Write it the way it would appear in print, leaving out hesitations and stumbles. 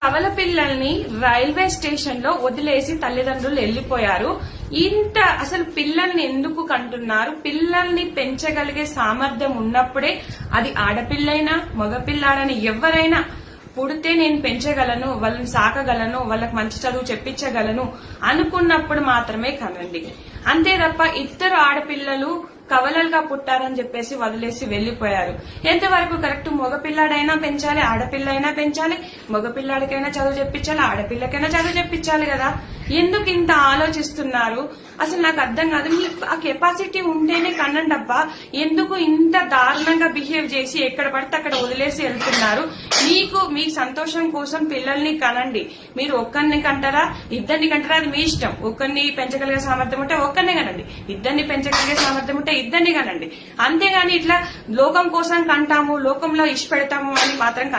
కవల పిల్లల్ని railway station లో వదిలేసి తల్లిదండ్రులు వెళ్లిపోయారు. అసలు పిల్లల్ని ఎందుకు కంటున్నారు? పిల్లల్ని పెంచగలిగే సామర్థ్యం ఉన్నప్పుడే, అది ఆడపిల్లైనా మగపిల్లాడని ఎవరైనా పుడితే నేను పెంచగలను, వాళ్ళని సాకగలను, వాళ్ళకి మంచి చదువు చెప్పించగలను అనుకున్నప్పుడు మాత్రమే కనండి. అంతే తప్ప ఇద్దరు ఆడపిల్లలు కవలలుగా పుట్టారని చెప్పేసి వదిలేసి వెళ్లిపోయారు. ఎంతవరకు కరెక్ట్? మగపిల్లాడైనా పెంచాలి, ఆడపిల్ల అయినా పెంచాలి, మగపిల్లాడికైనా చదువు చెప్పించాలి, ఆడపిల్లకైనా చదువు చెప్పించాలి కదా. ఎందుకు ఇంత ఆలోచిస్తున్నారు? అసలు నాకు అర్థం కాదు. మీకు ఆ కెపాసిటీ ఉంటేనే కనండి అబ్బా. ఎందుకు ఇంత దారుణంగా బిహేవ్ చేసి ఎక్కడ పడితే అక్కడ వదిలేసి వెళ్తున్నారు? మీ సంతోషం కోసం పిల్లల్ని కనండి. మీరు ఒక్కరిని కంటారా, ఇద్దరిని కంటారా, అది మీ ఇష్టం. ఒక్కరిని పెంచగలిగే సామర్థ్యం ఉంటే ఒక్కరినే కనండి, ఇద్దరిని పెంచగలిగే సామర్థ్యం ఉంటే ఇద్దరిని కనండి. అంతేగాని ఇట్లా లోకం కోసం కంటాము, లోకంలో ఇష్ట పెడతాము అని మాత్రం